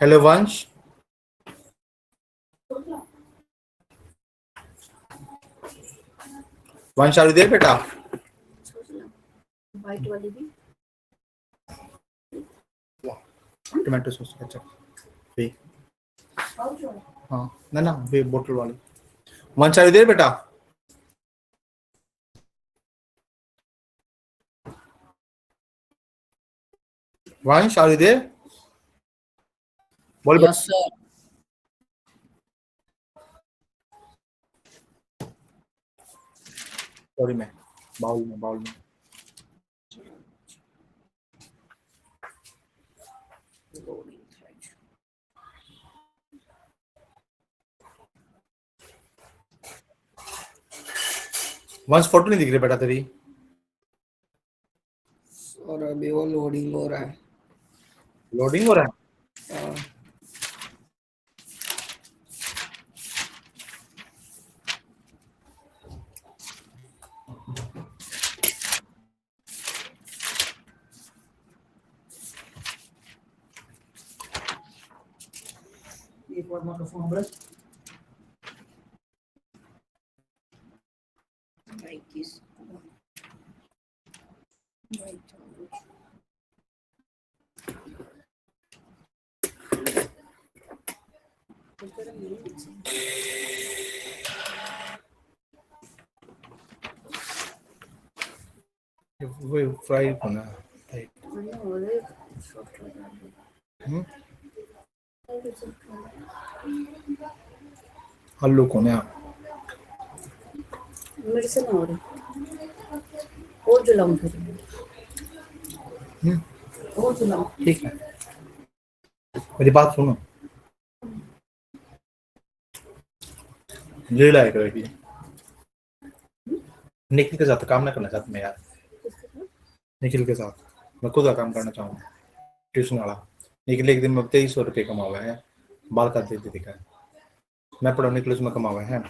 Hello वंश, वंश are there बेटा? वाइट वाली भी टोमेटो सॉस अच्छा वे हाँ ना ना वे बोतल वाली। वंश आर देर बेटा? वंश आर देर? बोल यस सर। सॉरी मैं बाउल में वंश फोटो नहीं दिख रही बेटा तेरी। और अभी वो लोडिंग हो रहा है। लोडिंग हो रहा है? हाँ। एक बार माइक्रोफोन ब्रश माइक किस माइक चालू वो फ्राई होना आलू कोने मेरे से ना हो रहा और जलाऊं फिर और जलाऊं। ठीक है मेरी बात सुनो, ले लाइक रखी निखिल के साथ काम ना करना चाहता मैं यार। निखिल के साथ मैं खुद का काम करना चाहूँगा ट्यूशन वाला। निखिल एक दिन में 2300 रुपये कमा हुआ है, बाल काट देते दिखा है। मैं पढ़ाने के लिए उसमें कमा हुआ है।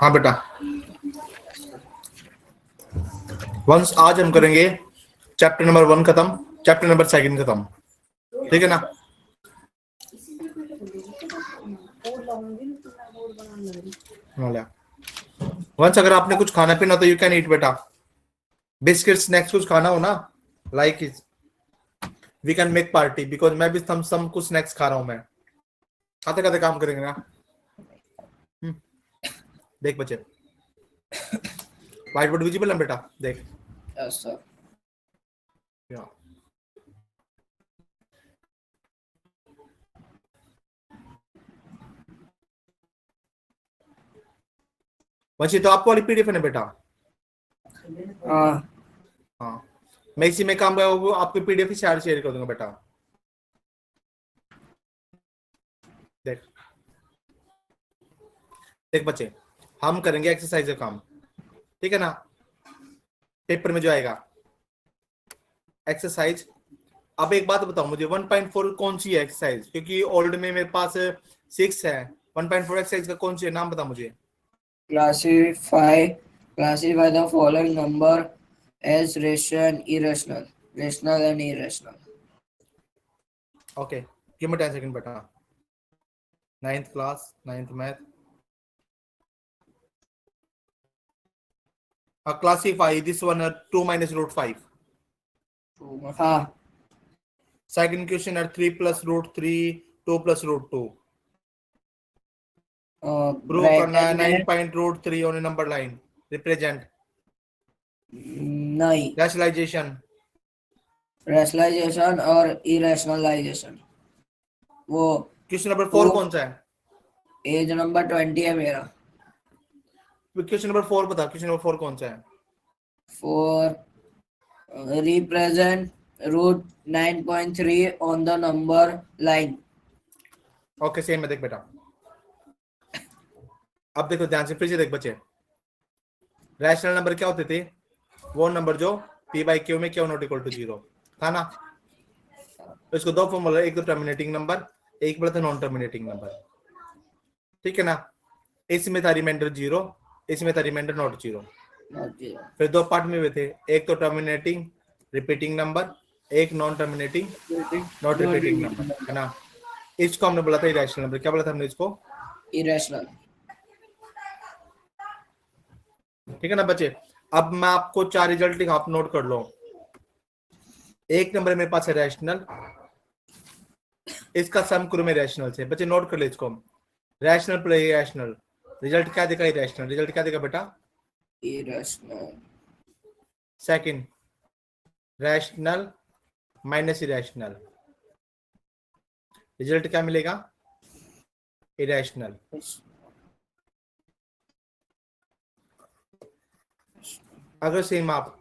हाँ बेटा वंश आज हम करेंगे चैप्टर नंबर 1 खत्म, चैप्टर नंबर 2 खत्म, ठीक है ना? वंश अगर आपने कुछ खाना पीना तो यू कैन ईट बेटा। बिस्किट स्नैक्स कुछ खाना हो ना, like is we can make party because मैं भी सम कुछ स्नैक्स खा रहा हूँ। मैं खाते खाते काम करेंगे ना। देख बच्चे व्हाइट बोर्ड विजिबल है बेटा, देख। Yes sir. या वंशी तो आपको वाली पीडीएफ है ना बेटा? हाँ हाँ मैं इसी में काम वो आपको पीडीएफ ही शेयर कर दूंगा बेटा। देख देख बच्चे हम करेंगे एक्सरसाइज का काम, ठीक है ना? पेपर में जो आएगा एक्सरसाइज। अब एक बात बताओ मुझे 1.4 कौन सी है एक्सरसाइज, क्योंकि ओल्ड में मेरे पास 6 है। 1.4 एक्सरसाइज का कौन सी है, नाम बता मुझे। classify the following number as rational, and irrational. Okay give me 10 second बेटा। 9th class 9th math. Classify this one 2 - √5। हाँ Second question are 3 plus root 3, 2 plus root 2. Prove करना है 9 point root 3 on a number line. Represent. नहीं, Rationalization. Rationalisation और इरेशनलाइजेशन। वो question number 4 कौन सा है? एज नंबर 20 है मेरा। क्वेश्चन नंबर 4 बता, क्वेश्चन नंबर 4 कौन सा है? 4 represent root 9.3 on the number line. Okay, same है, देख बेटा। अब देखो ध्यान से, फिर से देख बच्चे। रैशनल नंबर क्या होते थे? वो नंबर जो p बाई क्यू में क्यू नॉट इक्वल टू 0 था ना। तो इसको दो फॉर्मूला, एक तो टर्मिनेटिंग नंबर, एक बोला था नॉन टर्मिनेटिंग नंबर, ठीक है ना। इसमें था रिमाइंडर 0, इसमें था रिमाइंडर नॉट 0। फिर दो पार्ट में हुए थे, एक तो टर्मिनेटिंग रिपीटिंग नंबर, एक non terminating not repeating number, है ना। इसको हमने बोला था इरेशनल नंबर। क्या बोला था हमने इसको? इरेशनल। ठीक है ना बच्चे। अब मैं आपको 4 रिजल्ट आप नोट कर लो। एक नंबर मेरे पास है रैशनल, इसका सम करूं मैं रैशनल से। बच्चे नोट कर ले इसको, रैशनल प्लस इरेशनल, रिजल्ट क्या देगा? इरेशनल। रिजल्ट क्या देगा बेटा? Irrational. Second, rational minus irrational, result क्या मिलेगा? इरेशनल। अगर सेम आप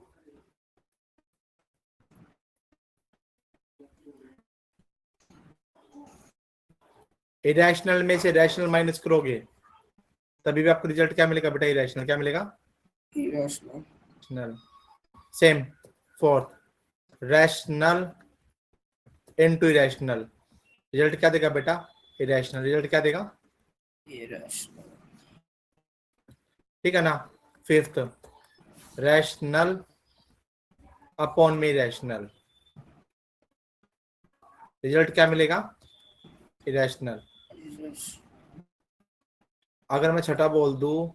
इरेशनल में से रैशनल माइनस करोगे तभी भी आपको रिजल्ट क्या मिलेगा बेटा? इरेशनल। क्या मिलेगा? Irrational. Same fourth, rational into irrational, result क्या देगा बेटा? इरेशनल। रिजल्ट क्या देगा? इरेशनल। ठीक है ना। फिफ्थ, रैशनल अपॉन में इरेशनल, रिजल्ट क्या मिलेगा? इरेशनल। अगर मैं छठा बोल दूं,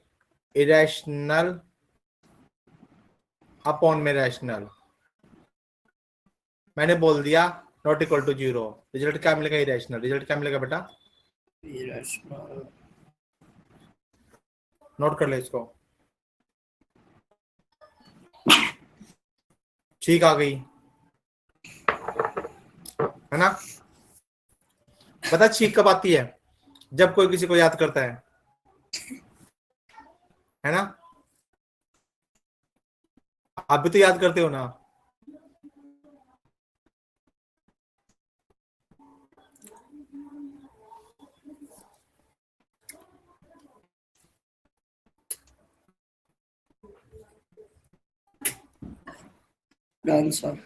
इरेशनल अपॉन में रैशनल, मैंने बोल दिया नॉट इक्वल टू 0, रिजल्ट क्या मिलेगा? इरेशनल। रिजल्ट क्या मिलेगा बेटा? इरेशनल। नोट कर ले इसको। ठीक आ गई है ना। बता छींक कब आती है? जब कोई किसी को याद करता है ना। आप भी तो याद करते हो ना। आंसर।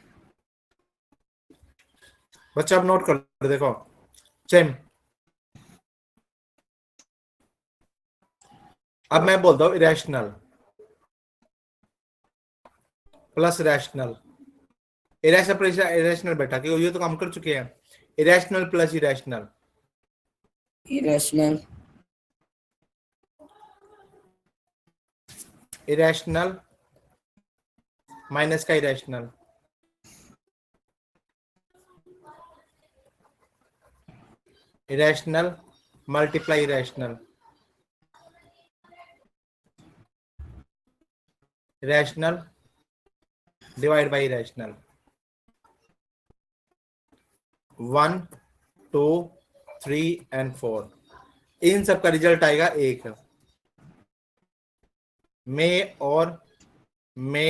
बच्चा अब नोट कर, देखो सेम। अब मैं बोलता हूं irrational plus rational, irrational plus irrational बेटा, क्योंकि ये तो काम कर चुके हैं। Irrational plus irrational, irrational. Irrational minus का irrational, irrational multiply irrational, rational divide by rational. 1, 2, 3 and 4, इन सब का रिजल्ट आएगा एक। मे और may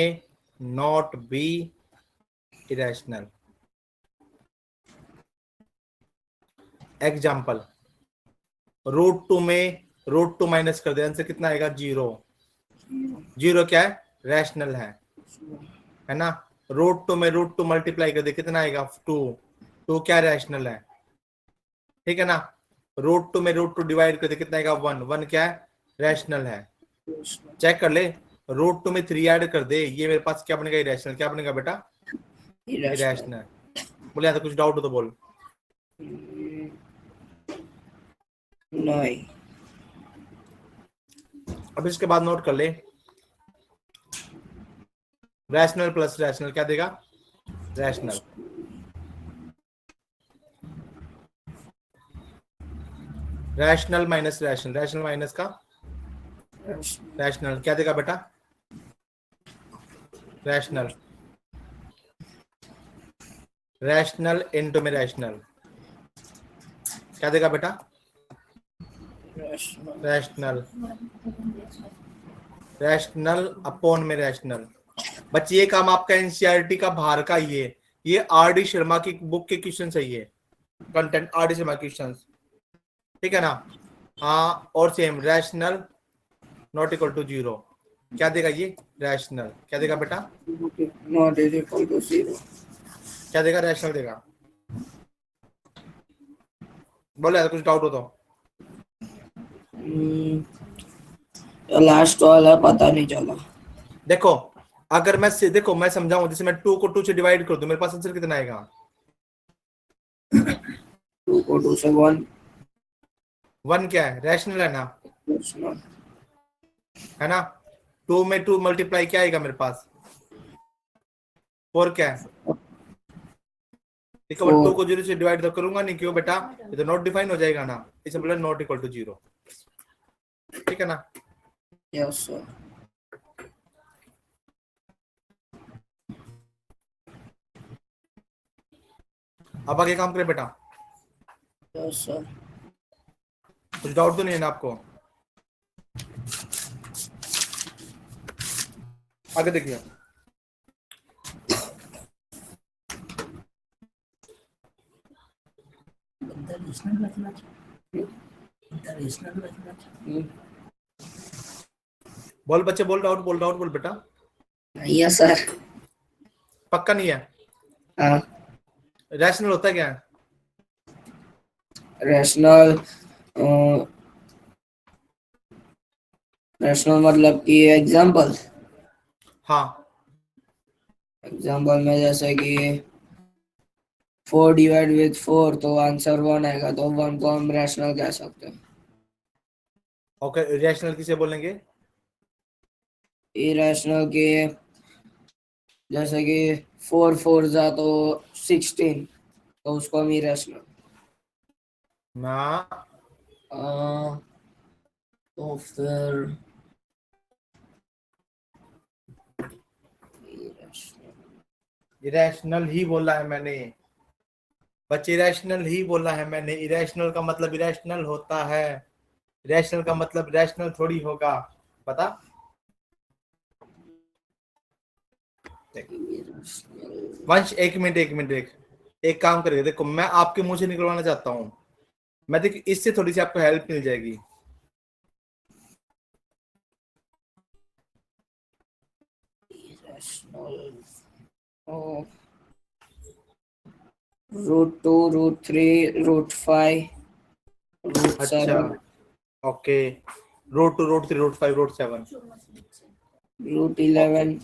not be irrational. Example, √2 में √2 माइनस कर दे, आंसर कितना आएगा? 0। 0 क्या है? रैशनल है ना। √2 में √2 मल्टीप्लाई कर दे, कितना आएगा? 2। 2 क्या रैशनल है? ठीक है ना। √2 में √2 डिवाइड कर दे, कितना आएगा? 1। 1 क्या है? रैशनल है। चेक कर ले, √2 में 3 ऐड कर दे, ये मेरे पास क्या बनेगा? इरेशनल। क्या बनेगा बेटा? इरेशनल। बोले तो कुछ डाउट हो तो बोल। नहीं। अब इसके बाद नोट कर ले, रैशनल प्लस रैशनल क्या देगा? Rational. Rational minus rational, rational minus का रैशनल क्या देगा बेटा? रैशनल, रैशनल इनटू में रैशनल क्या देगा बेटा? रैशनल, रैशनल अपॉन में रैशनल। बच्चे ये काम आपका एनसीईआरटी का बाहर का ही है, ये आर डी शर्मा की बुक के क्वेश्चन है, ये content R D Sharma question, ठीक है ना? हाँ, और same rational not equal to zero क्या देगा? ये रैशनल क्या देगा बेटा? Not is equal to 0। क्या देगा? रैशनल देगा। बोले कुछ डाउट हो तो? लास्ट वाला पता नहीं चला। देखो अगर मैं से देखो मैं समझाऊं, जैसे मैं 2 को 2 से डिवाइड कर दूं, मेरे पास आंसर कितना आएगा? 2 को 2 से 1। 1 क्या है? रैशनल है ना, रैशनल है ना? 2 में 2 मल्टीप्लाई क्या आएगा मेरे पास? 4 क्या है? देखो 2 को 0 से डिवाइड तो करूंगा नहीं, क्यों बेटा? ये तो नॉट डिफाइन हो जाएगा ना, इसे बोला नॉट इक्वल टू 0, ठीक है ना? Yes sir. अब आगे काम करें बेटा? Yes sir. कुछ डाउट तो नहीं है ना आपको? आगे देखिए, बोल बच्चे, बोल डाउट, बोल डाउट, बोल बेटा। Yes sir. पक्का नहीं है? हाँ। रैशनल होता है क्या? रैशनल रैशनल मतलब कि एग्जांपल। हाँ, एग्जांपल में जैसे कि 4 डिवाइड विद 4 तो आंसर 1 आएगा, तो 1 को हम रैशनल कह सकते हैं। ओके, रैशनल किसे बोलेंगे? इरेशनल के जैसे कि 4 4 जा तो 16, तो उसको हम इरेशनल। ना, तो फिर इरेशनल ही बोला है मैंने बच्चे, इरेशनल ही बोला है मैंने। इरेशनल का मतलब इरेशनल होता है, रैशनल का मतलब रैशनल थोड़ी होगा, पता? वंश एक मिनट, एक काम करिए, देखो मैं आपके मुंह से निकलवाना चाहता हूँ, मैं देखिए इससे थोड़ी सी आपको हेल्प मिल जाएगी। √2 √3 √5 अच्छा, √7 ओके, √2 √3 √5 √7 √11।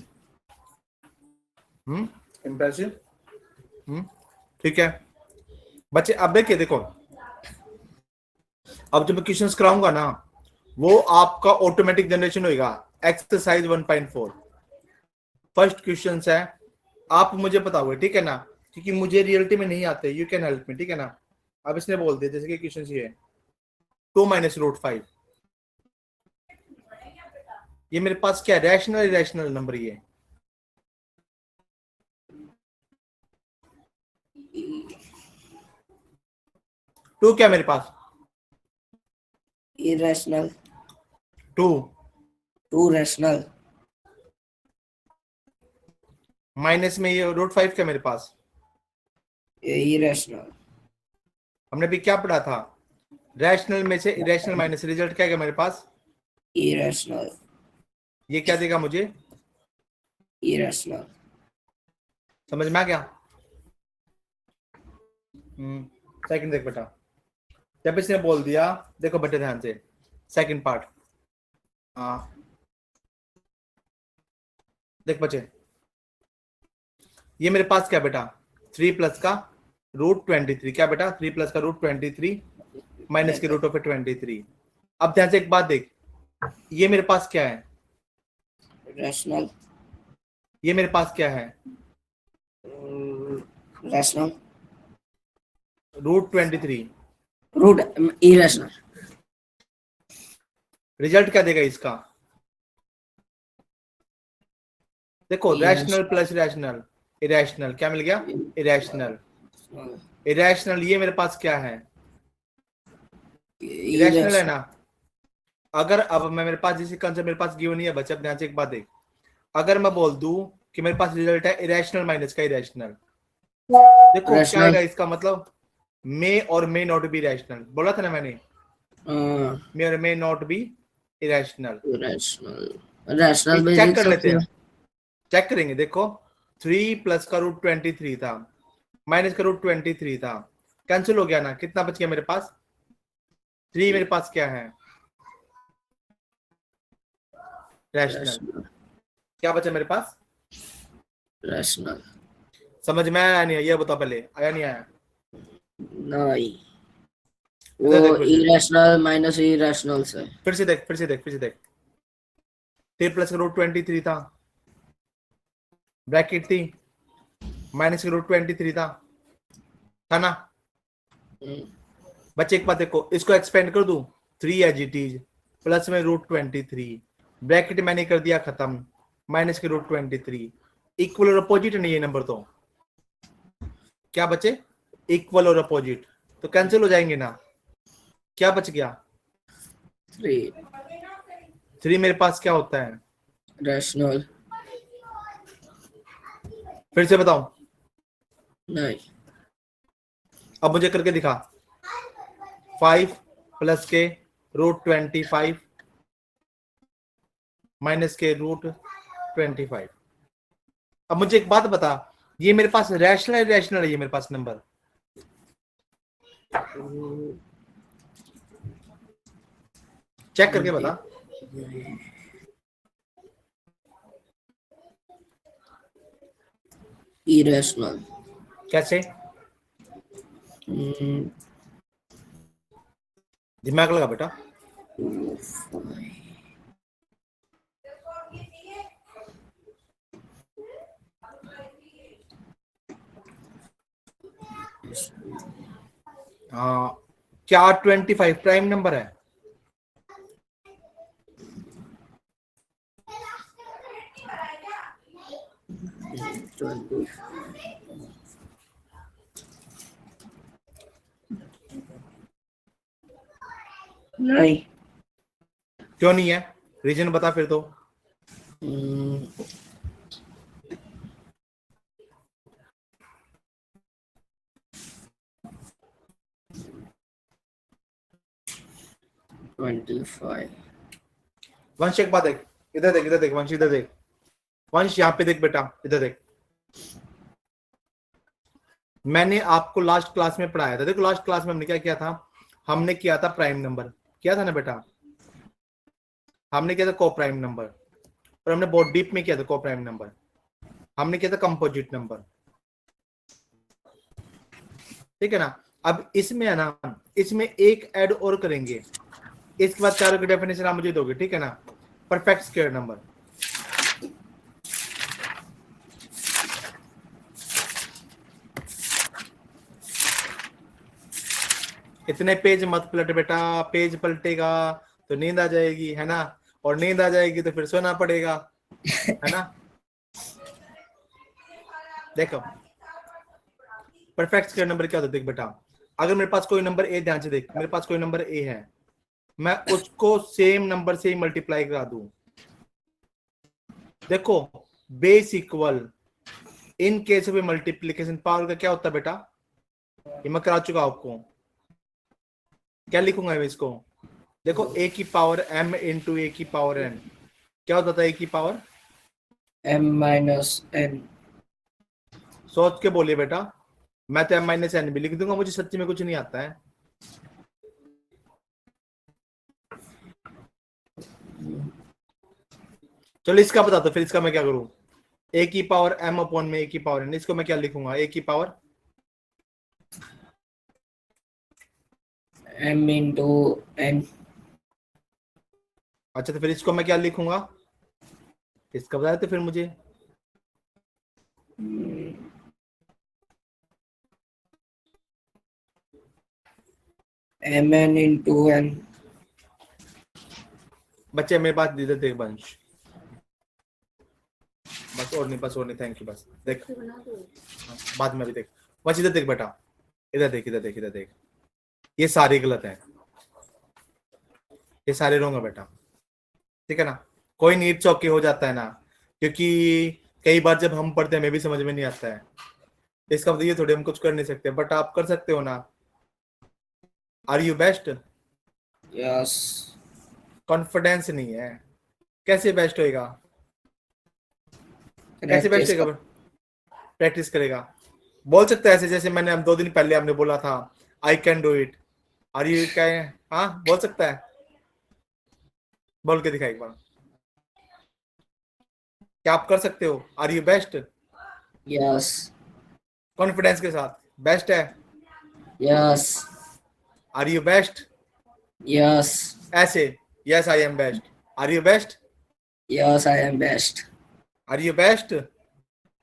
इम्प्रेसिव। ठीक है बच्चे, अब देखिए, देखो अब जब मैं क्वेश्चंस कराऊंगा ना, वो आपका ऑटोमेटिक जनरेशन होगा। एक्सरसाइज 1.4 फर्स्ट क्वेश्चन है, आप मुझे बताओगे, ठीक है ना? क्योंकि मुझे रियलिटी में नहीं आते, यू कैन हेल्प मी, ठीक है ना? अब इसने बोल दिया जैसे कि क्वेश्चन ये है 2 - √5, ये मेरे पास क्या, रैशनल इरेशनल नंबर? ये 2 क्या मेरे पास? इरेशनल 2 रैशनल माइनस में ये √5 क्या मेरे पास? इरेशनल। हमने भी क्या पढ़ा था? रैशनल में से इरेशनल माइनस, रिजल्ट क्या है मेरे पास? इरेशनल ये क्या देगा मुझे? इरेशनल। समझ में आ गया? सेकंड देख बेटा, जब इसने बोल दिया, देखो बेटे ध्यान से, सेकंड पार्ट, हाँ देख बच्चे, ये मेरे पास क्या बेटा? 3 प्लस का √23 क्या बेटा? 3 प्लस का √23 माइनस के रूट ऑफ 23। अब ध्यान से एक बात देख, ये मेरे पास क्या है? रैशनल। ये मेरे पास क्या है? रैशनल √23 रूट इरेशनल रिजल्ट क्या देगा इसका? देखो रैशनल प्लस रैशनल, इरेशनल, क्या मिल गया? इरेशनल। इरेशनल ये मेरे पास क्या है? इरेशनल है ना। अगर अब मैं, मेरे पास जैसे कंसेप्ट मेरे पास गिवन नहीं है बच्चे, ध्यान से एक बात देख, अगर मैं बोल दूं कि मेरे पास रिजल्ट है इरेशनल माइनस का इरेशनल, देखो क्या आएगा इसका मतलब? मे और मे नॉट बी रैशनल, बोला था ना मैंने, मे और may not be irrational. Rational भी चेक लिख कर लेते सकते हैं, हैं। चेक करेंगे। देखो 3 प्लस का रूट 23 था, माइनस का रूट 23 था, कैंसिल हो गया ना, कितना बच गया मेरे पास? 3 मेरे पास क्या है? रैशनल। क्या बचा मेरे पास? रैशनल। समझ में आया नहीं? ये बताओ पहले, आया नहीं आया? नहीं, इधर देख वो फिर से, इरेशनल माइनस इरेशनल से। फिर से देख, फिर से देख, फिर से देख। 3 प्लस का रूट 23 था, ब्रैकेट थी, माइनस का रूट 23 था ना। बच्चे एक बात देखो, इसको एक्सपेंड कर दूं, 3 एज इट इज, प्लस में रूट 23, ब्रैकेट मैंने कर दिया खत्म, माइनस के रूट 23, इक्वल और अपोजिट नहीं है नंबर, तो क्या बचे? इक्वल और अपोजिट, तो कैंसिल हो जाएंगे ना। क्या बच गया? 3 मेरे पास क्या होता है? रैशनल। फिर से बताऊं? नहीं, अब मुझे करके दिखा। 5 प्लस के रूट 25 माइनस के रूट 25। अब मुझे एक बात बता, ये मेरे पास रैशनल है, रैशनल है ये मेरे पास नंबर? चेक करके बता। इरेशनल। कैसे? दिमाग लगा बेटा। हाँ, क्या 25 प्राइम नंबर है? नहीं। क्यों नहीं है? रीजन बता फिर तो। हम्म, 25। वंश एक बात देख, इधर देख, इधर देख वंश, इधर देख वंश, यहाँ पे देख बेटा, इधर देख। मैंने आपको लास्ट क्लास में पढ़ाया था, देखो लास्ट क्लास में हमने क्या किया था? हमने किया था प्राइम नंबर, किया था ना बेटा? हमने किया था को प्राइम नंबर, और हमने बहुत डीप में किया था को प्राइम नंबर, हमने किया था कंपोजिट नंबर, ठीक है ना। अब इसमें है ना, इसमें एक ऐड और करेंगे, इसके बाद चारों की डेफिनेशन आप मुझे दोगे, ठीक है ना। परफेक्ट स्क्वायर नंबर, इतने पेज मत पलट बेटा, पेज पलटेगा तो नींद आ जाएगी, है ना, और नींद आ जाएगी तो फिर सोना पड़ेगा, है ना। देखो परफेक्ट स्क्वायर नंबर क्या होता है, देख बेटा, अगर मेरे पास कोई नंबर ए, ध्यान से देख, मेरे पास कोई नंबर ए है, मैं उसको सेम नंबर से ही मल्टीप्लाई करा दूं, देखो base equal, in case of multiplication power का क्या होता है बेटा? ये मैं करा चुका आपको, क्या लिखूंगा मैं इसको? देखो ए की पावर m इंटू ए की पावर n, क्या होता था ए की पावर? m-n। सोच के बोलिए बेटा, मैं तो m माइनस एन भी लिख दूंगा, मुझे सच्ची में कुछ नहीं आता है। चलो इसका बता दो, फिर इसका मैं क्या करूं? ए की पावर m अपॉन में ए की पावर n, इसको मैं क्या लिखूंगा? ए की पावर m इंटू n। अच्छा, तो फिर इसको मैं क्या लिखूंगा? इसका बता देते फिर मुझे। mn into n। बच्चे मेरे पास इधर देख वंश, बस और नहीं, बस और नहीं, थैंक यू, बस देख हाँ, बाद में भी देख, बस इधर देख बेटा, इधर देख, इधर देख, इधर देख, ये सारे गलत है, ये सारे रॉन्ग है बेटा, ठीक है ना। कोई नीट चौके हो जाता है ना, क्योंकि कई बार जब हम पढ़ते हैं हमें भी समझ में नहीं आता है, इसका मतलब ये थोड़ी हम कुछ कर नहीं सकते, बट आप कर सकते हो ना। Are you best? Yes. Confidence नहीं है, कैसे बेस्ट होएगा, कैसे बेस्ट होएगा? प्रैक्टिस करेगा, बोल सकता है ऐसे जैसे मैंने हम 2 दिन पहले हमने बोला था, I can do it, are you क्या, हाँ बोल सकता है, बोल के दिखा एक बार, क्या आप कर सकते हो? Are you best? Yes. Confidence के साथ, बेस्ट है। Yes. Are you best? Yes. ऐसे, yes I am best. Are you best? Yes I am best. Are you best?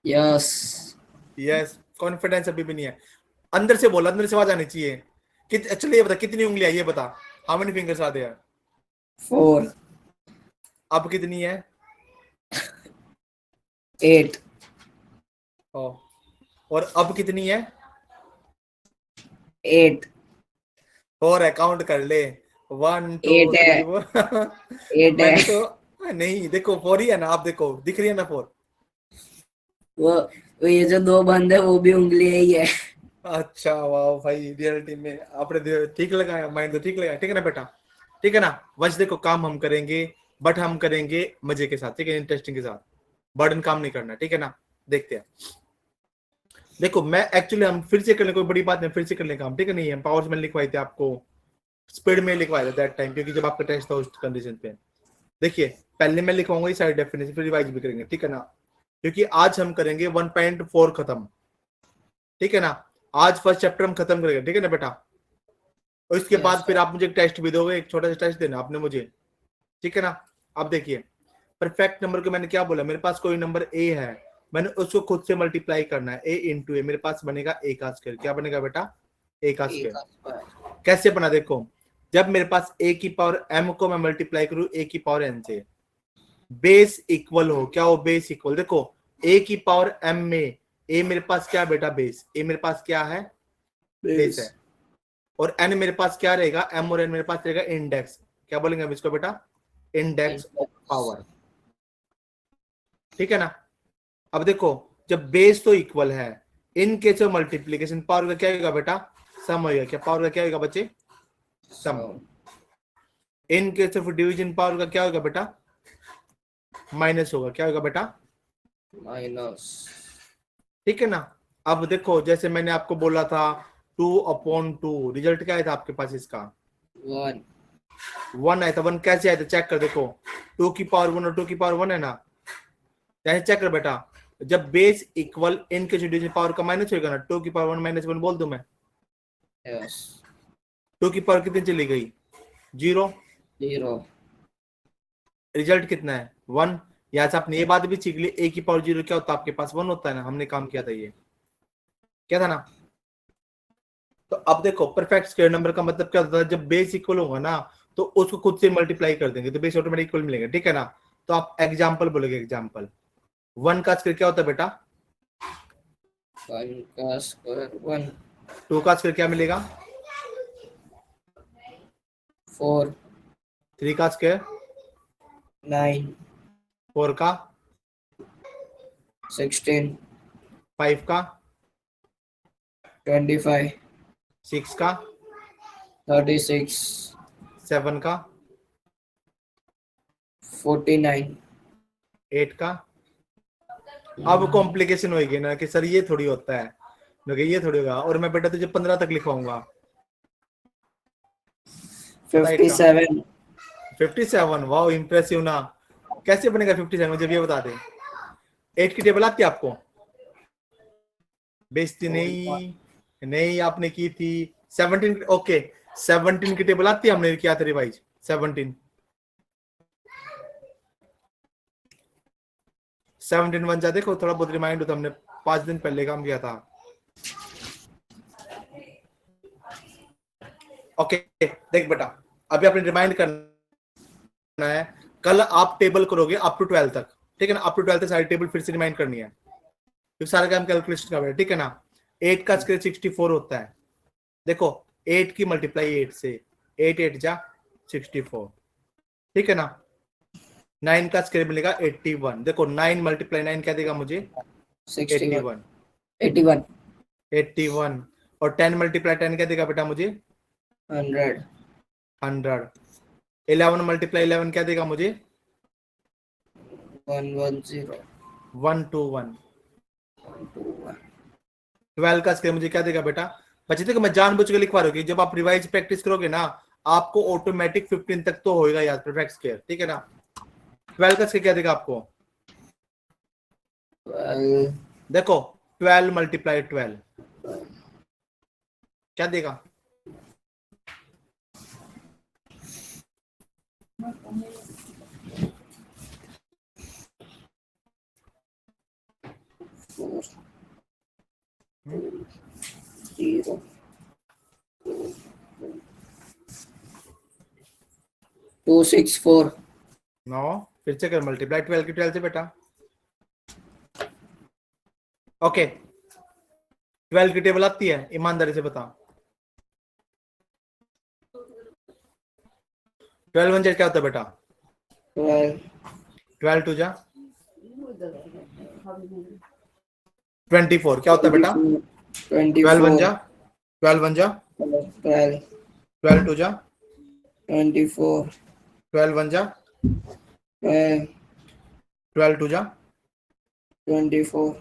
Yes. Yes, confidence अभी भी नहीं है, अंदर से बोल, अंदर से आवाज आनी चाहिए। चलो ये बता कितनी उंगलियां, ये बता, how many fingers are there? 4। अब कितनी है? 8। और अब कितनी है? 8। और अकाउंट कर ले, 1 2 8 है। 3 4 8 है। मैंने तो नहीं, देखो 4 ही है ना, आप देखो दिख रही है ना 4। वो ये जो 2 बंद है वो भी उंगली ही है। अच्छा वाह भाई, रियलिटी में आपने ठीक लगाया, माइंड तो ठीक लगाया, ठीक है ना बेटा, ठीक है ना। वंश देखो काम हम करेंगे, बट हम करेंगे मजे के साथ, ठीक है, इंटरेस्टिंग के साथ, बर्डन काम नहीं करना, ठीक है ना। देखते हैं, देखो मैं एक्चुअली हम फिर से कर ले, कोई बड़ी बात नहीं, फिर से कर ले काम, ठीक है। नहीं हम पावर्स में लिखवाए थे आपको, स्पीड में लिखवाए थे दैट टाइम, क्योंकि जब आपका टेस्ट था उस कंडीशन पे। देखिए पहले मैं लिखवाऊंगा ये सारी डेफिनेशन, फिर रिवाइज भी करेंगे, ठीक है ना, क्योंकि आज हम करेंगे 1.4 खत्म, ठीक है ना। आज फर्स्ट चैप्टर हम खत्म करेंगे, ठीक है ना बेटा। और इसके Yes, बाद फिर sir. आप मुझे एक टेस्ट भी दोगे, एक छोटा सा टेस्ट देना आपने मुझे, ठीक है ना। अब देखिए परफेक्ट नंबर को मैंने क्या बोला, मेरे पास कोई नंबर ए है, मैंने उसको खुद से मल्टीप्लाई करना है, ए इंटू ए, मेरे पास बनेगा ए का स्क्वायर। क्या बनेगा बेटा? ए का स्क्वायर। कैसे बना, देखो जब मेरे पास ए की पावर एम को मैं मल्टीप्लाई करूं ए की पावर एन से, बेस इक्वल हो, क्या हो? Base equal. देखो ए की पावर एम में ए मेरे पास क्या बेटा? बेस। ए मेरे पास क्या है? बेस है। और एन मेरे पास क्या रहेगा? एम और एन मेरे पास रहेगा इंडेक्स। क्या बोलेंगे अब इसको बेटा? इंडेक्स पावर, ठीक है ना। अब देखो जब बेस तो इक्वल है, इन केस ऑफ मल्टीप्लीकेशन पावर का क्या होगा बेटा? सम होगा। क्या पावर का क्या होगा बच्चे? Sum. In case of division power का क्या होगा बेटा? माइनस होगा। क्या होगा बेटा? माइनस। ठीक है ना। अब देखो जैसे मैंने आपको बोला था 2/2, रिजल्ट क्या आया था आपके पास इसका? 1। 1 आया था। 1 कैसे आया था चेक कर, देखो 2 की पावर 1 और 2 की पावर 1 है ना, कैसे चेक कर बेटा? जब बेस इक्वल इन के डिवीजन पावर का माइनस होगा ना, 2 की पावर 1 -1 बोल दूं मैं? यस। 2 की पावर कितनी चली गई? 0। 0। रिजल्ट कितना है? 1। यहाँ से आपने ये बात भी सीख ली, ए की पावर 0 क्या होता है आपके पास? 1 होता है ना, हमने काम किया था ये, क्या था ना। तो अब देखो परफेक्ट स्क्वायर नंबर का मतलब क्या होता है? जब बेस इक्वल होगा ना तो उसको खुद से मल्टीप्लाई कर देंगे तो बेस ऑटोमेटिक इक्वल मिलेगा, ठीक है ना। तो आप एग्जांपल बोलोगे, एग्जांपल 1 का स्क्वायर क्या होता है बेटा? 1 का स्क्वायर 1। 2 का स्क्वायर क्या मिलेगा? 4। 3 का स्क्वायर? 9। 4 का? 16। 5 का? 25। 6 का? 36। 7 का? 49। 8 का? अब कॉम्प्लिकेशन होगी ना कि सर ये थोड़ी होता है, ये थोड़ी होगा, और मैं बेटा तुझे 15 तक लिखवाऊंगा। 57। 57, वाह इंप्रेसिव ना। कैसे बनेगा 57 मुझे ये बता दे। 8 की टेबल आती है आपको? बेइज्जती नहीं, नहीं आपने की थी। 17, ओके 17 की टेबल आती है, हमने किया था रिवाइज 17। 17 बन जा, देखो थोड़ा बहुत रिमाइंड हो तो हमने 5 दिन पहले काम किया था। ओके देख बेटा, अभी आपने रिमाइंड करना है, कल आप टेबल करोगे अप टू 12 तक, ठीक है ना, अप टू 12 तक सारी टेबल फिर से रिमाइंड करनी है, तो सारा काम कैलकुलेशन का है, ठीक है ना। 8 का स्क्वायर 64 होता है, देखो 8 की मल्टीप्लाई 8 से, 8 8 जा 64, ठीक है ना। 9 का स्क्वायर मिलेगा 81, देखो 9 मल्टीप्लाई 9 क्या देगा मुझे 61 81 81 81, और 10 मल्टीप्लाई 10 क्या देगा बेटा मुझे 100 100, 11 मल्टीप्लाई 11 क्या देगा मुझे 110 121, 12 का स्क्वायर मुझे क्या देगा बेटा। बच्चे देखो मैं जानबूझ के लिखवा रहा हूँ कि जब आप रिवाइज प्रैक्टिस करोगे ना आपको ऑटोमेटिक 15 तक तो होएगा याद परफेक्ट स्क्वायर, ठीक है ना। 12 का स्क्वायर क्या देगा आपको, 12 देखो 12 मल्टीप्लाई 12 क्या देगा 4 0 264 9, फिर से कर मल्टीप्लाई 12 की 12 से बेटा, ओके 12 की टेबल आती है ईमानदारी से बता, 12 1 क्या होता है बेटा 12 12 2 जा 24 क्या होता है बेटा 12 1 जा 12 1 जा 12 12 2 जा 24 12 1 जा 12 2 जा 24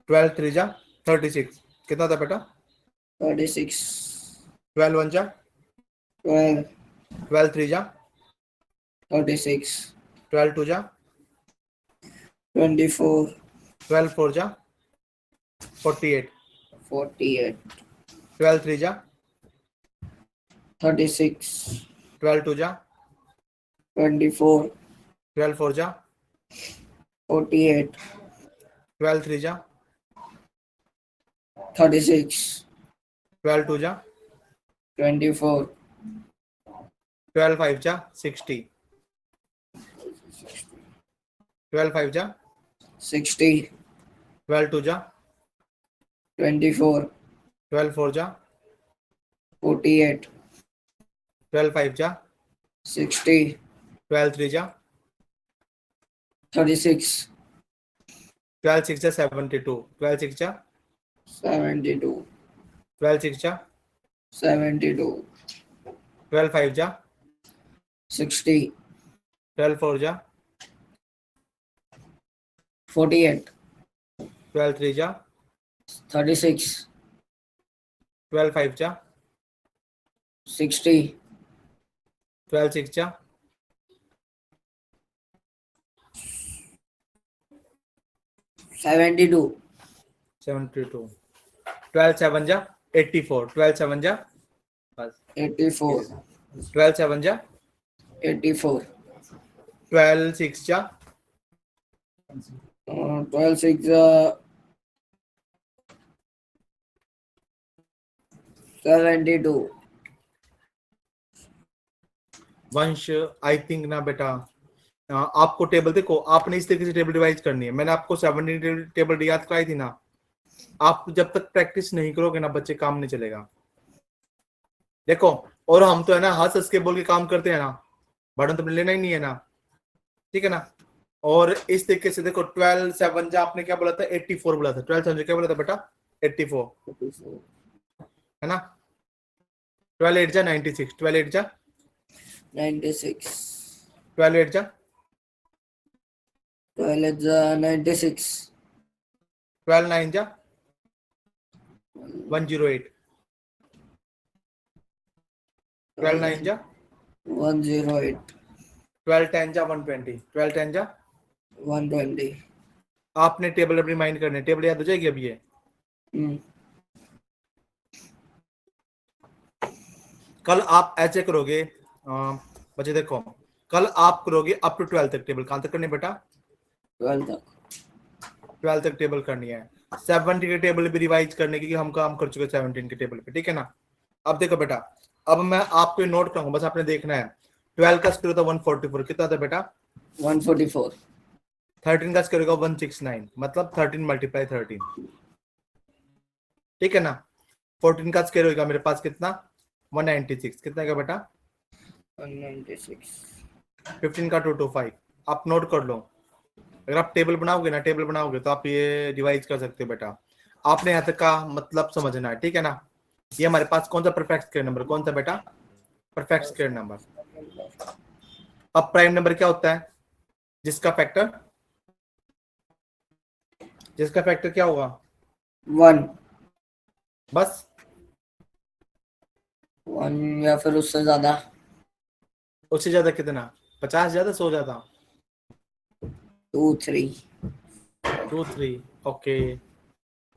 12 3 जा 36 कितना था बेटा 36 12 1 जा 12 12 3 जा 36 12 2 जा 24 12 4 जा 48 48 12 3 जा 36 12 2 जा 24 12 4 जा 48 12 3 जा 36 12 2 जा 24 12 5 जा 60 12 5 जा 60 12 2 जा 24 12 4 जा 48 12 5 जा 60 12 3 जा 36 12 6 जा 72 12 6 जा 72 12 6 जा 72 12 5 जा 60 12 4 जा 48 12 3 जा 36 12 5 जा 60 12 6 जा 72 72 12 7 जा 84 12 7 जा बस 84 12 7 जा 84 12 6 जा 12 6 72 वंश आई थिंक ना बेटा आपको टेबल देखो आपने इस तरीके से टेबल डिवाइड करनी है, मैंने आपको 17 टेबल याद कराई थी ना, आप जब तक प्रैक्टिस नहीं करोगे ना बच्चे काम नहीं चलेगा। देखो और हम तो है ना हंस हंस के बोल के काम करते हैं ना, बटन तो लेना ही नहीं है ना, ठीक है ना। और इस तरीके से देखो 12 7 जा आपने क्या बोला था 84 बोला था, 12 7 क्या बोला था बेटा 84 है ना, 12 8 जा 96 12 8 जा 96 12 8 जा 12 96 12 9 जा 108 12 9 जा 108 12 10 जा 120 12 10 जा 120 आपने टेबल अपनी माइंड करने, टेबल याद हो जाएगी अभी ये। कल आप ऐसे करोगे बच्चे देखो कल आप करोगे अप टू 12 तक टेबल, कहां तक करनी बेटा 12 तक 12 तक टेबल करनी है। 70 के टेबल भी रिवाइज करने की हम काम कर चुके 17 के टेबल पे, ठीक है ना। अब देखो बेटा अब मैं आपको नोट करूंगा, बस आपने देखना है 12 का स्क्वायर होता है 144, कितना था बेटा? 144। 13 का स्क्वायर होगा 169, मतलब 13 मल्टीप्लाई 13, ठीक है ना। 14 का स्क्वायर होगा मेरे पास कितना? 196, कितना का बेटा? 196। 15 का 225। आप नोट कर लो, अगर आप टेबल बनाओगे तो आप ये डिवाइड कर सकते हो बेटा। आपने यहाँ तक का मतलब समझना है, ठीक है ना। ये हमारे पास कौन सा परफेक्ट स्क्वायर नंबर, कौन सा बेटा? Perfect square number. अब प्राइम नंबर क्या होता है? जिसका फैक्टर क्या होगा? 1 बस 1 या फिर उससे ज्यादा। उससे ज्यादा कितना? 50 ज्यादा, 100 ज्यादा? 2 3। 2 3, ओके।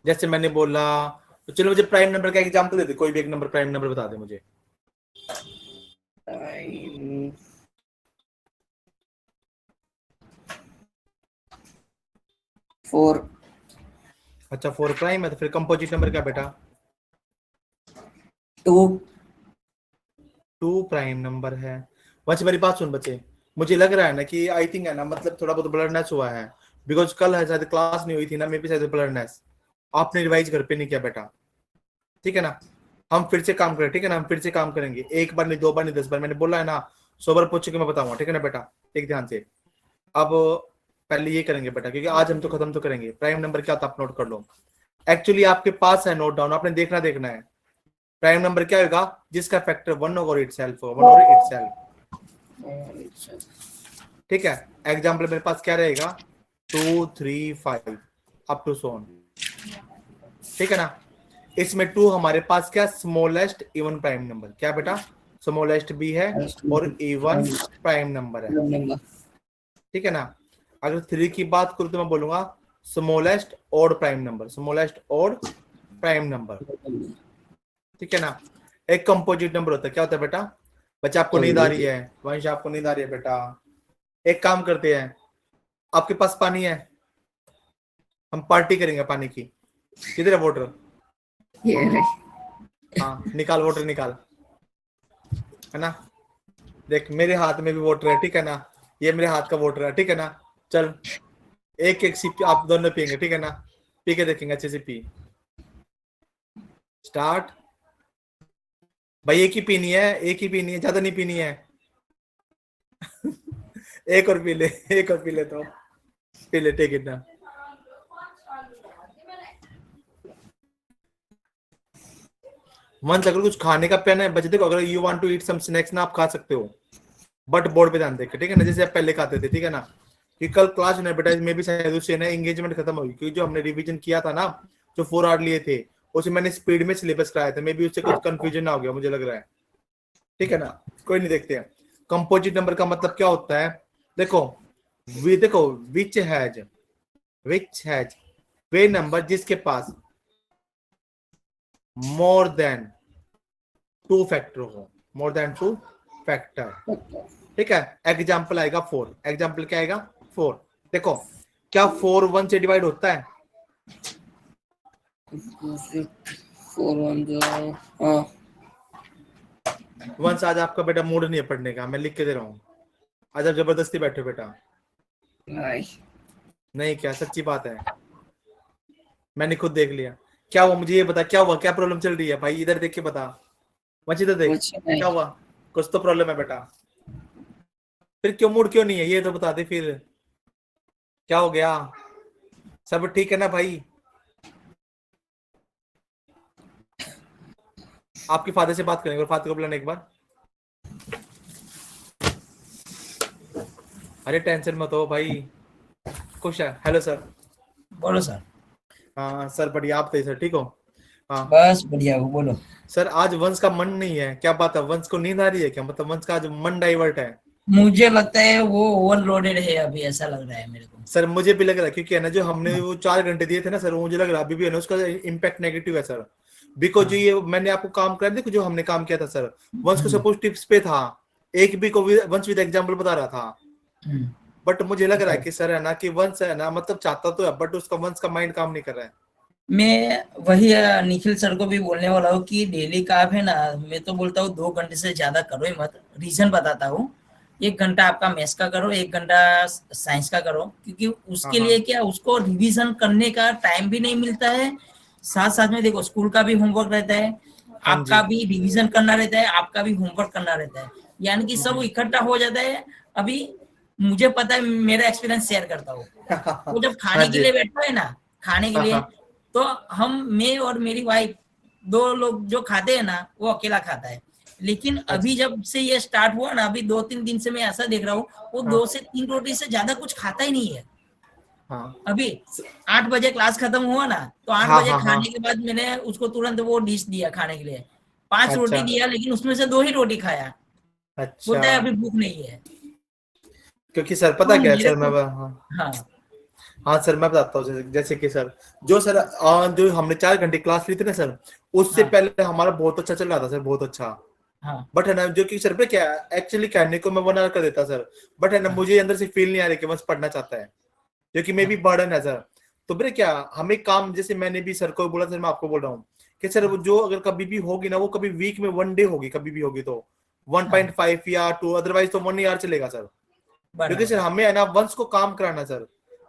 जैसे मैंने बोला, तो चलो मुझे प्राइम नंबर का एग्जांपल दे दे, कोई भी एक नंबर, प्राइम नंबर बता दे मुझे। 4। अच्छा 4 प्राइम है, तो फिर कंपोजिट नंबर क्या बेटा? 2। 2 प्राइम नंबर है। बच्चे मेरी बात सुन बच्चे, मुझे लग रहा है ना कि आई थिंक है ना, मतलब थोड़ा बहुत ब्लरनेस हुआ है, बिकॉज कल है शायद क्लास नहीं हुई थी ना, मे बी शायद ब्लरनेस आपने रिवाइज घर पे नहीं किया बेटा, ठीक है ना। हम फिर से काम करें, ठीक है ना, हम फिर से काम करेंगे, एक बार नहीं, 2 बार नहीं, 10 बार, मैंने बोला है ना, 100 बार पूछ के मैं बताऊंगा, ठीक है ना बेटा। एक ध्यान से अब पहले ये करेंगे बेटा, क्योंकि आज हम तो खत्म तो करेंगे। प्राइम नंबर क्या होता है आप नोट कर लो, एक्चुअली आपके पास है नोट डाउन, आपने देखना है। प्राइम नंबर क्या होगा? जिसका फैक्टर 1 ओवर इटसेल्फ हो, 1 ओवर इटसेल्फ, ठीक है। एग्जाम्पल मेरे पास क्या रहेगा? 2 3 5 अप टू सोन, ठीक है ना। इसमें 2 हमारे पास क्या? स्मॉलेस्ट इवन प्राइम नंबर, क्या बेटा? स्मॉलेस्ट भी है और इवन प्राइम नंबर है, ठीक है ना। अगर 3 की बात करूं तो मैं बोलूंगा smallest odd prime number, smallest odd prime number, ठीक है ना। एक कंपोजिट नंबर होता है, क्या होता है बेटा? बच्चा आपको नींद आ रही है, वंश आपको नींद आ रही है बेटा, एक काम करते हैं, आपके पास पानी है, हम पार्टी करेंगे पानी की। किधर है वाटर? हाँ निकाल, वाटर निकाल, है ना। देख मेरे हाथ में भी वाटर है, ठीक है ना, ये मेरे हाथ का वाटर है, ठीक है ना। चल एक एक सिप आप दोनों पियेंगे, ठीक है ना, पी के देखेंगे, अच्छे से पी। स्टार्ट। भाई एक ही पीनी है, एक ही पीनी है, ज्यादा नहीं पीनी है। एक और पी ले, एक और पी ले, तो पी ले, टेक इट ना। मन अगर कुछ खाने का प्लान है बच्चे, देखो अगर you want to eat some snacks ना, आप खा सकते हो, बट बोर्ड पे ध्यान देके, ठीक है ना, जैसे आप पहले खाते थे, ठीक है ना। कि कल क्लास एडवर्टाइज में भी शायद उससे ना एंगेजमेंट खत्म होगी, क्योंकि जो हमने रिवीजन किया था ना, जो 4 आवर लिए थे, उसे मैंने स्पीड में सिलेबस कराया था, मे बी उससे कुछ कंफ्यूजन ना हो गया, मुझे लग रहा है, ठीक है ना। कोई नहीं, देखते हैं। कंपोजिट नंबर का मतलब क्या होता है? देखो विच हैज वे नंबर जिसके पास मोर देन 2 फैक्टर हो, मोर देन 2 फैक्टर, ठीक है। एग्जाम्पल आएगा 4, एग्जाम्पल क्या आएगा? 4। देखो क्या 4 1 से डिवाइड होता है? 4 1 वंस आज आपका बेटा मूड नहीं है पढ़ने का, मैं लिख के दे रहा हूँ, आज आप जबरदस्ती बैठे बेटा। नहीं क्या सच्ची बात है, मैंने खुद देख लिया। क्या हुआ मुझे ये बता, क्या हुआ, क्या प्रॉब्लम चल रही है भाई? इधर देख के बता, मच इधर देख, क्या हुआ? कुछ तो प्रॉब्लम है बेटा, फिर क्यों मूड क्यों नहीं है ये तो बता दे, फिर क्या हो गया? सब ठीक है ना भाई? आपके फादर से बात करेंगे, और फादर को बुलाना एक बार। अरे टेंशन मत हो भाई, खुश है। Hello sir. बोलो सर। हाँ सर बढ़िया, आप बताइए सर, ठीक हो? हाँ बस बढ़िया हो, बोलो। सर आज वंश का मन नहीं है, क्या बात है? वंश को नींद आ रही है क्या? मतलब वंश का आज मन डाइवर्ट है। मुझे लगता है वो ओवरलोडेड है अभी, ऐसा लग रहा है मेरे को। सर मुझे भी लग रहा है, क्योंकि है ना जो हमने वो 4 घंटे दिए थे ना सर, वो मुझे लग रहा है अभी भी है ना उसका इम्पैक्ट नेगेटिव है सर। बिकॉज ये मैंने आपको काम कराया, देखो जो हमने काम किया था सर, वंश को सपोज टिप्स पे था, एक भी को वंश विद एग्जांपल बता रहा था, बट मुझे लग रहा है कि सर है ना कि वंश है ना, मतलब चाहता तो है बट उसका वंश का माइंड काम नहीं कर रहा है। मैं वही निखिल सर को भी बोलने वाला हूँ कि डेली का आप है ना, मैं तो बोलता हूँ 2 घंटे से ज्यादा करो ही मत। रीजन बताता हूँ, 1 घंटा आपका मैथ्स का करो, 1 घंटा साइंस का करो, क्योंकि उसके हाँ लिए क्या उसको रिवीजन करने का टाइम भी नहीं मिलता है। साथ साथ में देखो स्कूल का भी होमवर्क रहता है, हाँ आपका जी। भी रिवीजन करना रहता है, आपका भी होमवर्क करना रहता है, यानी कि सब हम्म। इकट्ठा हो जाता है। अभी मुझे पता है, मेरा एक्सपीरियंस शेयर करता हूँ। वो जब हाँ खाने के जी। लिए बैठता है ना, खाने के हाँ लिए, हाँ। तो मैं और मेरी वाइफ 2 लोग जो खाते हैं ना, वो अकेला खाता है। लेकिन अच्छा। अभी जब से ये स्टार्ट हुआ ना, अभी 2-3 दिन से मैं ऐसा देख रहा हूँ, वो हाँ 2 से 3 रोटी से ज्यादा कुछ खाता ही नहीं है। हाँ। अभी 8 बजे क्लास खत्म हुआ ना, तो 8 हाँ बजे हाँ हाँ। खाने के बाद मैंने उसको तुरंत वो डिश दिया खाने के लिए। 5 अच्छा। रोटी दिया, लेकिन उसमें से 2 ही रोटी खाया। अच्छा। बोलता है अभी भूख नहीं है। क्योंकि सर तो पता क्या है मेरे सर, मैं को, हाँ। हाँ, हाँ सर मैं बताता हूँ, जैसे कि सर जो सर जो हमने 4 घंटे क्लास ली थी ना सर, उससे हाँ, पहले हमारा बहुत अच्छा चल रहा था सर, बहुत अच्छा। हाँ, बट है ना, जो कि सर पे क्या एक्चुअली कहने को मैं 1 आवर कर देता सर, बट है ना हाँ, मुझे अंदर से फील नहीं आ रही कि बस पढ़ना चाहता है, जो कि मे हाँ, भी बर्डन है सर। तो फिर क्या हमें काम, जैसे मैंने भी सर को बोला, सर मैं आपको बोल रहा हूँ कि सर वो हाँ, जो अगर कभी भी होगी ना, वो कभी वीक में 1 डे होगी, कभी भी होगी तो हाँ, 1.5 या 2, अदरवाइज तो 1 ईयर चलेगा सर। क्योंकि सर बराबर। हमें है ना वंश को काम कराना है सर,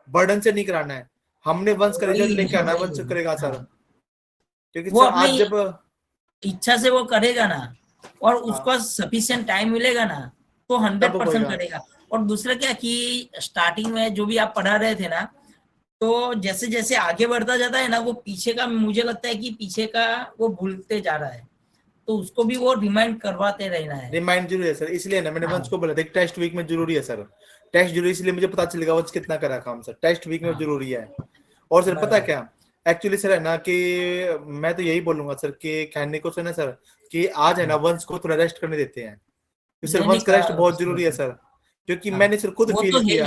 बर्डन से नहीं कराना है। हमने वंश का रिजल्ट वही लेके है, आना है, वही वंश है। करेगा सर। हाँ, क्योंकि वो सर अपनी आज जब इच्छा से वो करेगा ना, और हाँ उसको सफिशिएंट टाइम मिलेगा ना, तो तब 100% होएगा। करेगा। और दूसरा क्या कि स्टार्टिंग में जो भी आप पढ़ा रहे थे ना, तो जैसे जैसे आगे बढ़ता जाता है ना, वो पीछे का, मुझे लगता है कि पीछे का वो भूलते जा रहा है, तो उसको भी वो रिमाइंड करवाते रहना है। रिमाइंड जरूरी है सर, इसलिए ना मैंने वंश हाँ, को बोला था टेस्ट वीक में जरूरी है सर। टेस्ट जरूरी इसलिए मुझे पता चलेगा वंश कितना करा काम सर, टेस्ट वीक में हाँ, जरूरी है। और सर पता है बराबर। क्या, एक्चुअली सर है ना कि मैं तो यही बोलूंगा सर कि कहने को सुना सर कि आज है ना हाँ, वंश को थोड़ा रेस्ट करने देते हैं, तो सर नहीं नहीं वंश का रेस्ट बहुत जरूरी है बिल्कुल। सर। क्योंकि हाँ, मैंने सर खुद वो फील तो है किया,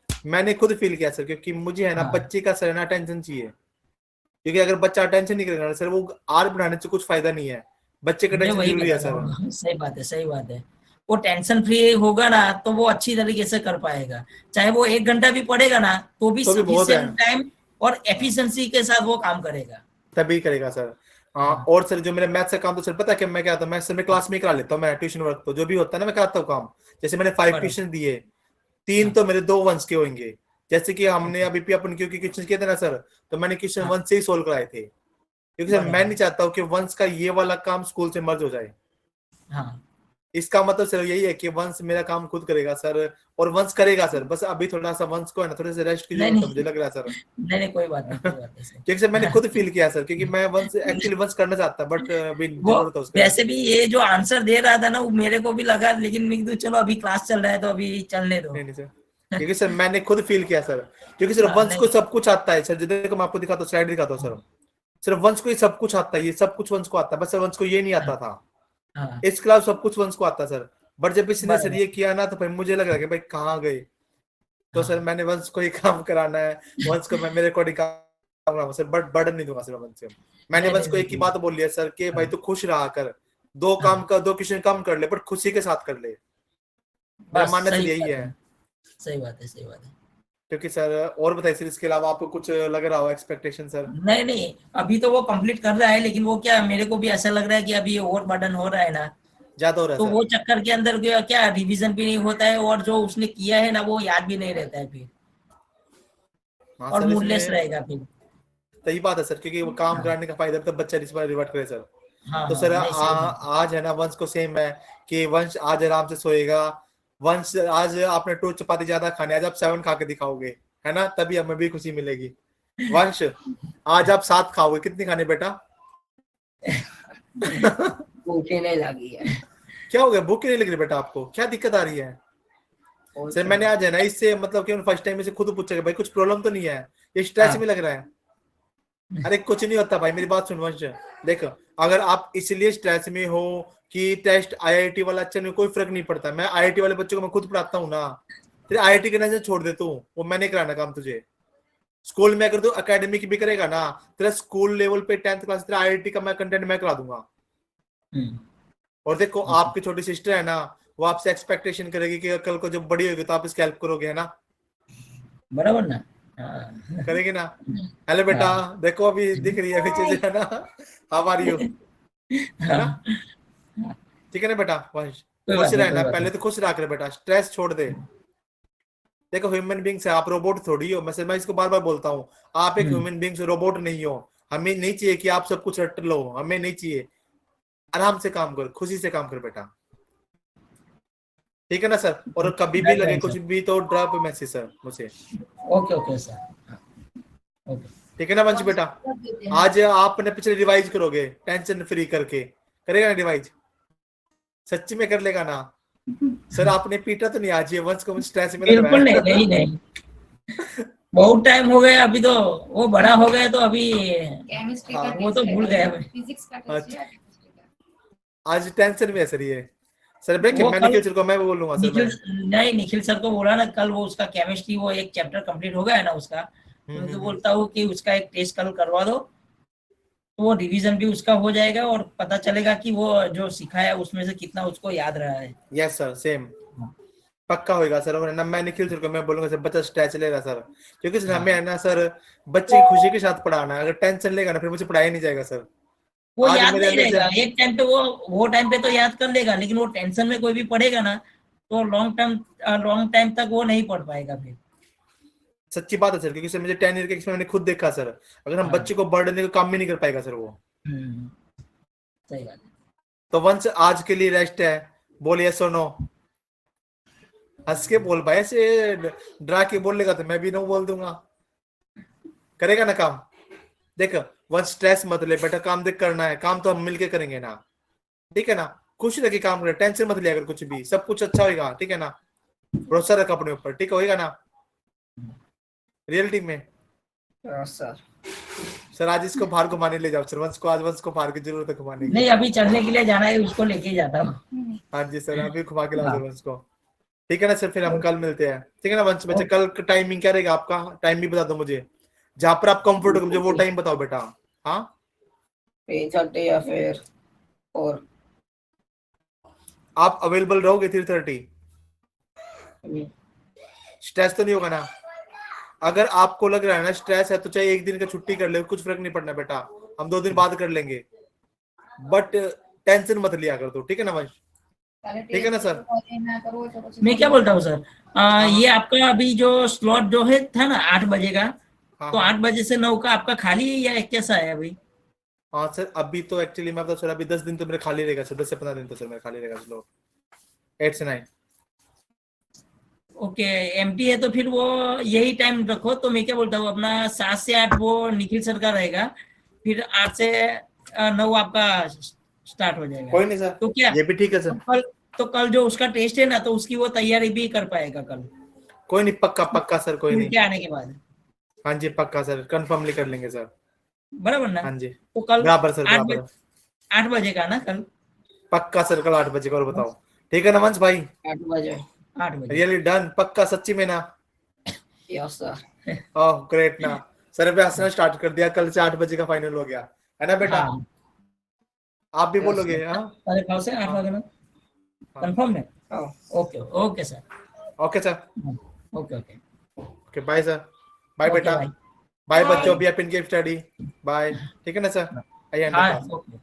ही। मैंने खुद फील किया सर, क्योंकि मुझे है ना हाँ, बच्चे का सर है ना अटेंशन चाहिए। क्योंकि अगर बच्चा अटेंशन नहीं करेगा ना सर, वो आर बढ़ाने से कुछ फायदा नहीं है, बच्चे का मैं अटेंशन वही जरूरी है बता रहा सर। हूँ। सही बात है, सही बात है। वो टेंशन फ्री होगा ना, तो वो अच्छी तरीके से कर पाएगा। चाहे वो 1 घंटा भी पढ़ेगा ना, तो भी तो भी बहुत है। सफिशिएंट टाइम और हाँ एफिशिएंसी के साथ वो काम करेगा। तभी करेगा सर। हाँ हाँ, और सर जो मेरा मैथ्स का काम, तो सर पता है क्या मैं क्या आता हूँ, मैं सर मैं क्लास में ही करा लेता हूँ, मैं ट्यूशन वर्क तो जो भी होता है ना मैं कराता हूँ काम। जैसे मैंने 5 बराबर। क्वेश्चन दिए, 3 हाँ, तो मेरे 2 वंश के होंगे। जैसे कि हमने ओके। अभी भी अपन क्योंकि क्वेश्चन किए थे ना सर, तो मैंने क्वेश्चन हाँ, 1 से ही सोल्व कराए थे, क्योंकि सर मैं बराबर। नहीं चाहता हूँ कि वंश का ये वाला काम स्कूल से मर्ज हो जाए। हाँ, इसका मतलब सर यही है कि वंश मेरा काम खुद करेगा सर, और वंश करेगा सर, बस अभी थोड़ा सा वंश को है ना थोड़े से रेस्ट की नहीं जरूरत है, नहीं, मुझे लग रहा है सर। नहीं नहीं, कोई बात नहीं, कोई बात नहीं क्योंकि सर मैंने खुद सर। फील किया सर, क्योंकि मैं वंश एक्चुअली वंश करना चाहता बट अभी वो जरूरत है उसका रेस्ट वैसे की। भी ये जो आंसर दे रहा था ना, वो मेरे को भी लगा, लेकिन मैं चलो अभी क्लास चल रहा है तो अभी चलने दो। नहीं नहीं सर, क्योंकि सर मैंने खुद फील किया सर, क्योंकि सर हाँ, वंश को नहीं। सब कुछ आता है सर, जो देखो मैं आपको दिखाता हूँ, स्लाइड दिखाता हूँ सर। सिर्फ वंश को ही सब कुछ आता है, ये सब कुछ वंश को आता है, बस सर वंश को ये नहीं हाँ, आता था। हाँ, इस क्लास सब कुछ वंश को आता है सर, बट जब इसने सर बराबर। ये किया ना, तो फिर मुझे लग रहा है कि भाई कहाँ गए। तो सर हाँ, मैंने वंश को ही काम कराना है, वंश को मैं मेरे अकॉर्डिंग काम कराऊंगा सर, बट बर्डन नहीं दूंगा सर वंश से। मैंने नहीं वंश नहीं, को एक ही बिल्कुल। बात बोली है सर कि भाई हाँ, तू खुश रहा कर, दो काम हाँ, का 2 क्वेश्चन कम कर ले, बट खुशी के साथ कर ले। मेरा बस मानना सर सही यही बात है। है। सही बात है, सही बात है। क्योंकि सर और बताइए सर, इसके अलावा आपको कुछ लग रहा हो एक्सपेक्टेशन सर? नहीं नहीं, अभी तो वो कंप्लीट कर रहा है, लेकिन वो क्या, मेरे को भी ऐसा लग रहा है कि अभी ये और बर्डन हो रहा है ना, ज्यादा हो रहा है तो सर? वो चक्कर के अंदर क्या क्या रिवीजन भी नहीं होता है, और जो उसने किया है ना वो याद भी नहीं रहता है फिर, हाँ और सर मूडलेस इसमें रहेगा फिर। सही बात है सर, क्योंकि वो काम हाँ, कराने का फायदा तब बच्चा रिवर्ट करे सर। हाँ, तो हाँ, सर नहीं सही बात है। आज है ना वंश को सेम है कि वंश आज आराम से सोएगा। वंश आज आपने 2 चपाती ज्यादा खाने, आज आप 7 खा के दिखाओगे, है ना, तभी हमें भी खुशी मिलेगी। वंश आज आप 7 खाओगे, कितनी खाने बेटा? भूखे नहीं लगी है। क्या हो गया, भूख क्यों नहीं लग रही बेटा, आपको क्या दिक्कत आ रही है? कुछ सर मैंने नहीं। आज है ना इससे मतलब कि फर्स्ट टाइम से खुद पूछा कि भाई कुछ प्रॉब्लम तो नहीं है, ये स्ट्रेच में हाँ, लग रहा है। अरे कुछ नहीं होता भाई, मेरी बात सुन वंश, देखो अगर आप इसलिए स्ट्रेस में हो कि टेस्ट आईआईटी वाला अच्छा नहीं, कोई फर्क नहीं पड़ता, मैं आईआईटी वाले बच्चों को मैं खुद पढ़ाता हूँ ना। तेरे आईआईटी के नजर छोड़ देता हूँ, वो मैंने कराना काम तुझे। स्कूल में अगर तू एकेडमिक भी करेगा ना, तेरा स्कूल लेवल पे 10th क्लास तेरा आईआईटी का मैं कंटेंट मैं करा दूंगा। हम्म, और देखो ओके, आपकी छोटी सिस्टर है ना, वो आपसे एक्सपेक्टेशन करेगी कि कल को जब बड़ी होगी तो आप इसकी हेल्प करोगे, है ना? बराबर ना। हाँ, करेगी ना? हेलो बेटा, हाँ, देखो अभी दिख रही है पीछे हाय। से, है ना? How are you? है ना? हाँ, ठीक है ना बेटा वंश? कोई खुश बात नहीं, रहना, कोई बात पहले नहीं। तो खुश रहा कर बेटा, स्ट्रेस छोड़ दे। देखो ह्यूमन बींग्स है, आप रोबोट थोड़ी हो। मैं इसको बार बार बोलता हूँ, आप एक हम्म, ह्यूमन बींग्स, रोबोट नहीं हो। हमें नहीं चाहिए कि आप सब कुछ रट लो, हमें नहीं चाहिए। आराम से काम कर, खुशी से काम कर बेटा, ठीक है ना सर। और कभी भी राइट लगे राइट कुछ सर। भी तो ड्रॉप मैसेज सर मुझे, ओके ओके सर, ओके। ठीक है ना वंश बेटा। आज आपने पिछले रिवाइज करोगे टेंशन फ्री करके, करेगा ना रिवाइज? सच्ची में कर लेगा ना सर? आपने पीटा तो नहीं आज ये वंश को, स्ट्रेस में लग रहा बिल्कुल नहीं, है। नहीं नहीं, बहुत टाइम हो गया, अभी तो वो बड़ा हो गया तो अभी केमिस्ट्री हाँ, का वो तो भूल गया मैं। फिजिक्स का टेस्ट अच्छा। है केमिस्ट्री का। आज टेंशन में है सर ये। सर ब्रेक वो मैं कल निखिल सर को मैं बोलूंगा सर निखिल, मैं। नहीं निखिल सर को बोला ना, कल वो उसका केमिस्ट्री वो एक चैप्टर कंप्लीट हो गया है ना उसका, तो मैं तो बोलता हूँ कि उसका एक टेस्ट कल करवा दो, तो वो रिवीजन भी उसका हो जाएगा और पता चलेगा कि वो जो सीखा है उसमें से कितना उसको याद रहा है। यस सर, सेम पक्का होगा सर। और ना मैं निखिल सर को मैं बोलूंगा सर बच्चा स्ट्रेस लेगा सर, क्योंकि सर हमें है ना सर बच्चे की खुशी के साथ पढ़ाना है। अगर टेंशन लेगा ना फिर मुझे पढ़ाया नहीं जाएगा सर। वो आज याद मेरे नहीं अंदर से रहेगा, एक टाइम पे वो टाइम पे तो याद कर लेगा, लेकिन वो टेंशन में कोई भी पढ़ेगा ना तो लॉन्ग टाइम तक वो नहीं पढ़ पाएगा फिर। सच्ची बात है सर, क्योंकि सर मुझे 10 ईयर का एक्सपीरियंस मैंने खुद देखा सर। अगर हम हाँ। बच्चे को बर्डन देने का काम भी नहीं कर पाएगा सर वो। हम्म, सही बात है। तो वंश आज के लिए रेस्ट है, बोल यस और नो। हंस के बोल भाई, ऐसे डरा के बोलेगा तो मैं भी नो बोल दूंगा, करेगा ना काम। देख वंश स्ट्रेस मत ले बेटा, काम देख करना है, काम तो हम मिलके करेंगे ना, ठीक है ना। खुश रह के काम करे, टेंशन मत ले, अगर कुछ भी सब कुछ अच्छा होगा, ठीक है ना। भरोसा रख अपने ऊपर, ठीक होएगा ना रियलिटी में। सर सर आज इसको बाहर घुमाने ले जाओ सर, वंश को, आज वंश को बाहर की जरूरत है घुमाने की। नहीं, अभी चलने के लिए जाना है, उसको लेके जाता हूँ। हाँ जी सर, अभी घुमा के लाओ हाँ। सर वंश को, ठीक है ना सर। फिर हम कल मिलते हैं, ठीक है ना वंश बच्चे। कल टाइमिंग क्या रहेगा आपका? टाइम भी बता दो मुझे, जहां पर आप कंफर्ट हो मुझे वो टाइम बताओ बेटा। हाँ 3:30 या फिर 4। आप अवेलेबल रहोगे 3:30? स्ट्रेस तो नहीं होगा ना? अगर आपको लग रहा है ना स्ट्रेस है तो चाहे एक दिन का छुट्टी कर ले, कुछ फर्क नहीं पड़ना बेटा, हम 2 दिन बाद कर लेंगे, बट टेंशन मत लिया कर दो, ठीक है ना वंश? ठीक है ना सर? मैं क्या बोलता हूँ सर, हाँ। ये आपका अभी जो स्लॉट जो है था ना 8 बजे का, हाँ तो हाँ 8 बजे से 9 का आपका खाली है या कैसा है अभी? हाँ सर, अभी तो एक्चुअली मैं बता सर, अभी 10 दिन तो मेरे खाली रहेगा सर, 10 से 15 दिन तो सर मेरा खाली रहेगा स्लॉट, 8 से 9। ओके, एमटी है तो फिर वो यही टाइम रखो। तो मैं क्या बोलता हूँ, अपना 7 से 8 वो निखिल सर का रहेगा, फिर 8 से 9 आपका स्टार्ट हो जाएगा। कोई नहीं सर, तो क्या ये भी ठीक है सर। तो कल जो उसका टेस्ट है ना, तो उसकी वो तैयारी भी कर पाएगा कल कोई नहीं, पक्का पक्का सर, कोई स्कूल नहीं। के आने के बाद, हाँ जी पक्का सर, कंफर्मली कर लेंगे सर। बराबर ना? हाँ जी तो कल बराबर सर, 8 बराबर। 8 बजे का ना कल? पक्का सर कल 8 बजे का, और बताओ ठीक है ना वंश भाई? 8 बजे। 8 बजे। रियली डन, पक्का सच्ची में ना? Yes sir. ओह ग्रेट ना सर, अभी हंसना स्टार्ट कर दिया, कल से 8 बजे का फाइनल हो गया है ना बेटा? हाँ, आप भी Yes, बोलोगे? हाँ 9:30 से 8 बजे ना, कंफर्म है? Okay okay sir, okay sir, okay okay okay bye sir, bye okay बेटा, भाई। बाय बच्चों, भी आप इनकी स्टडी बाय, ठीक है ना सर? आई हाँ अंडर ओके।